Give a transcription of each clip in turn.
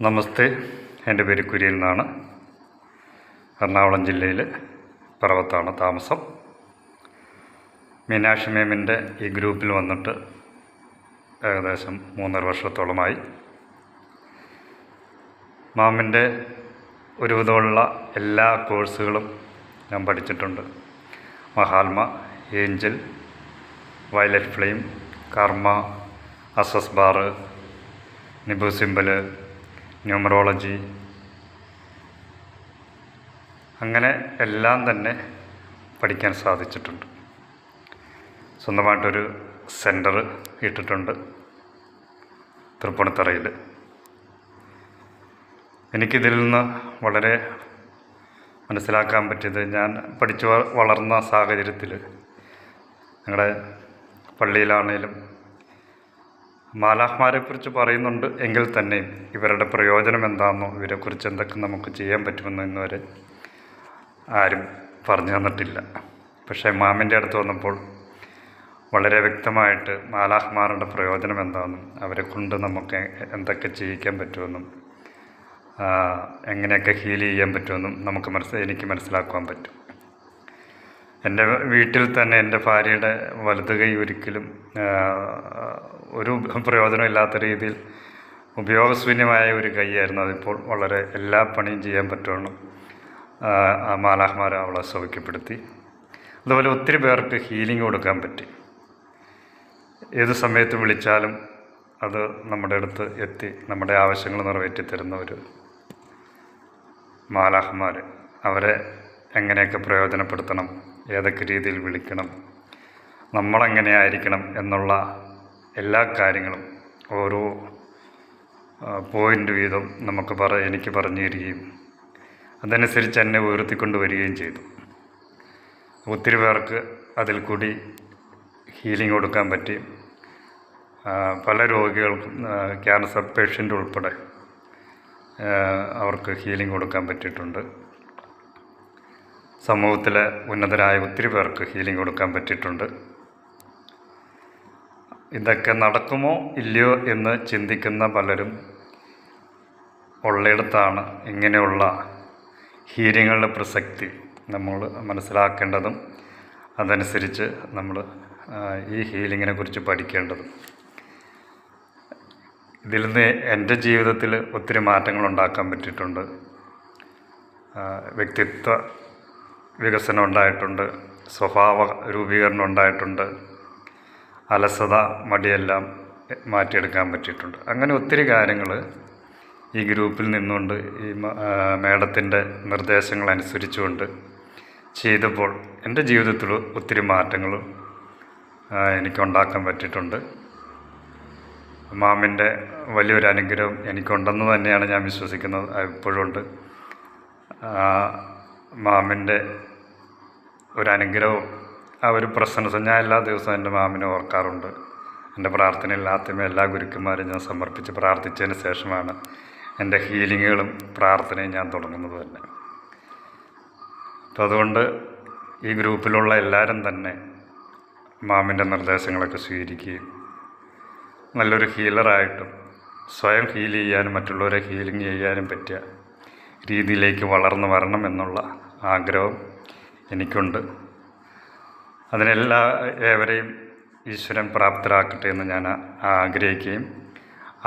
നമസ്തേ, എൻ്റെ പേര് കുര്യൻ എന്നാണ്. എറണാകുളം ജില്ലയിൽ പിറവത്താണ് താമസം. മീനാക്ഷി മേമിൻ്റെ ഈ ഗ്രൂപ്പിൽ വന്നിട്ട് ഏകദേശം 3.5 വർഷത്തോളമായി. മാമിൻ്റെ ഒരുവിധമുള്ള എല്ലാ കോഴ്സുകളും ഞാൻ പഠിച്ചിട്ടുണ്ട്. Mahatma, angel, violet flame, karma, access bar, നിബു സിമ്പൽ, ന്യൂമറോളജി, അങ്ങനെ എല്ലാം തന്നെ പഠിക്കാൻ സാധിച്ചിട്ടുണ്ട്. സ്വന്തമായിട്ടൊരു സെൻറ്റർ ഇട്ടിട്ടുണ്ട് തൃപ്പൂണിത്തറയിൽ. എനിക്കിതിൽ നിന്ന് വളരെ മനസ്സിലാക്കാൻ പറ്റിയത്, ഞാൻ പഠിച്ചു വളർന്ന സാഹചര്യത്തിൽ ഞങ്ങളുടെ പള്ളിയിലാണേലും മാലാഖമാരെക്കുറിച്ച് പറയുന്നുണ്ട് എങ്കിൽ തന്നെയും ഇവരുടെ പ്രയോജനം എന്താണെന്നോ ഇവരെക്കുറിച്ച് എന്തൊക്കെ നമുക്ക് ചെയ്യാൻ പറ്റുമെന്നോ ഇന്നുവരെ ആരും പറഞ്ഞു തന്നിട്ടില്ല. പക്ഷേ മാമിൻ്റെ അടുത്ത് വന്നപ്പോൾ വളരെ വ്യക്തമായിട്ട് മാലാഖമാരുടെ പ്രയോജനം എന്താണെന്നും അവരെ കൊണ്ട് നമുക്ക് എന്തൊക്കെ ചെയ്യിക്കാൻ പറ്റുമെന്നും എങ്ങനെയൊക്കെ ഹീൽ ചെയ്യാൻ പറ്റുമെന്നും എനിക്ക് മനസ്സിലാക്കുവാൻ പറ്റും. എൻ്റെ വീട്ടിൽ തന്നെ എൻ്റെ ഭാര്യയുടെ വലത് കൈ ഒരിക്കലും ഒരു പ്രയോജനമില്ലാത്ത രീതിയിൽ ഉപയോഗശൂന്യമായ ഒരു കൈയായിരുന്നു. അതിപ്പോൾ വളരെ എല്ലാ പണിയും ചെയ്യാൻ പറ്റുമെന്നും മാലാഖമാർ അവളെ സൗഖ്യപ്പെടുത്തി. അതുപോലെ ഒത്തിരി പേർക്ക് ഹീലിംഗ് കൊടുക്കാൻ പറ്റി. ഏത് സമയത്ത് വിളിച്ചാലും അത് നമ്മുടെ അടുത്ത് എത്തി നമ്മുടെ ആവശ്യങ്ങൾ നിറവേറ്റി തരുന്ന ഒരു മാലാഖമാർ. അവരെ എങ്ങനെയൊക്കെ പ്രയോജനപ്പെടുത്തണം, ഏതൊക്കെ രീതിയിൽ വിളിക്കണം, നമ്മളെങ്ങനെയായിരിക്കണം എന്നുള്ള എല്ലാ കാര്യങ്ങളും ഓരോ പോയിൻ്റ് വീതം എനിക്ക് പറഞ്ഞു തരികയും അതനുസരിച്ച് എന്നെ ഉയർത്തിക്കൊണ്ട് വരികയും ചെയ്തു. ഒത്തിരി പേർക്ക് അതിൽ കൂടി ഹീലിംഗ് കൊടുക്കാൻ പറ്റി. പല രോഗികൾക്കും, ക്യാൻസർ പേഷ്യൻ്റ് ഉൾപ്പെടെ അവർക്ക് ഹീലിംഗ് കൊടുക്കാൻ പറ്റിയിട്ടുണ്ട്. സമൂഹത്തിലെ ഉന്നതരായ ഒത്തിരി പേർക്ക് ഹീലിംഗ് കൊടുക്കാൻ പറ്റിയിട്ടുണ്ട്. ഇതൊക്കെ നടക്കുമോ ഇല്ലയോ എന്ന് ചിന്തിക്കുന്ന പലരും ഉള്ളിടത്താണ് ഇങ്ങനെയുള്ള ഹീലിങ്ങുകളുടെ പ്രസക്തി നമ്മൾ മനസ്സിലാക്കേണ്ടതും അതനുസരിച്ച് നമ്മൾ ഈ ഹീലിങ്ങിനെ കുറിച്ച് പഠിക്കേണ്ടതും. ഇതിൽ നിന്ന് എൻ്റെ ജീവിതത്തിൽ ഒത്തിരി മാറ്റങ്ങൾ ഉണ്ടാക്കാൻ പറ്റിയിട്ടുണ്ട്. വ്യക്തിത്വ വികസനം ഉണ്ടായിട്ടുണ്ട്, സ്വഭാവ രൂപീകരണം ഉണ്ടായിട്ടുണ്ട്, അലസത, മടിയെല്ലാം മാറ്റിയെടുക്കാൻ പറ്റിയിട്ടുണ്ട്. അങ്ങനെ ഒത്തിരി കാര്യങ്ങൾ ഈ ഗ്രൂപ്പിൽ നിന്നുകൊണ്ട് ഈ മേഡത്തിൻ്റെ നിർദ്ദേശങ്ങൾ അനുസരിച്ചുകൊണ്ട് ചെയ്തപ്പോൾ എൻ്റെ ജീവിതത്തിൽ ഒത്തിരി മാറ്റങ്ങൾ എനിക്കുണ്ടാക്കാൻ പറ്റിയിട്ടുണ്ട്. മാമിൻ്റെ വലിയൊരു അനുഗ്രഹം എനിക്കുണ്ടെന്ന് തന്നെയാണ് ഞാൻ വിശ്വസിക്കുന്നത്. ഇപ്പോഴുണ്ട്. മാമിൻ്റെ ഒരു അനുഗ്രഹവും ഒരു പ്രസൻസ് ഞാൻ എല്ലാ ദിവസവും എൻ്റെ മാമിനെ ഓർക്കാറുണ്ട്. എൻ്റെ പ്രാർത്ഥനയിൽ ആദ്യമേ എല്ലാ ഗുരുക്കന്മാരും ഞാൻ സമർപ്പിച്ച് പ്രാർത്ഥിച്ചതിന് ശേഷമാണ് എൻ്റെ ഹീലിങ്ങുകളും പ്രാർത്ഥനയും ഞാൻ തുടങ്ങുന്നത് തന്നെ. അപ്പോൾ അതുകൊണ്ട് ഈ ഗ്രൂപ്പിലുള്ള എല്ലാവരും തന്നെ മാമിൻ്റെ നിർദ്ദേശങ്ങളൊക്കെ സ്വീകരിക്കുകയും നല്ലൊരു ഹീലറായിട്ടും സ്വയം ഹീൽ ചെയ്യാനും മറ്റുള്ളവരെ ഹീലിംഗ് ചെയ്യാനും പറ്റിയ രീതിയിലേക്ക് വളർന്നു വരണം എന്നുള്ള ആഗ്രഹം എനിക്കുണ്ട്. ഏവരെയും ഈശ്വരൻ പ്രാപ്തരാക്കട്ടെ എന്ന് ഞാൻ ആഗ്രഹിക്കുകയും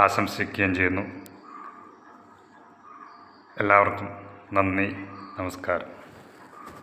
ആശംസിക്കുകയും ചെയ്യുന്നു. എല്ലാവർക്കും നന്ദി, നമസ്കാരം.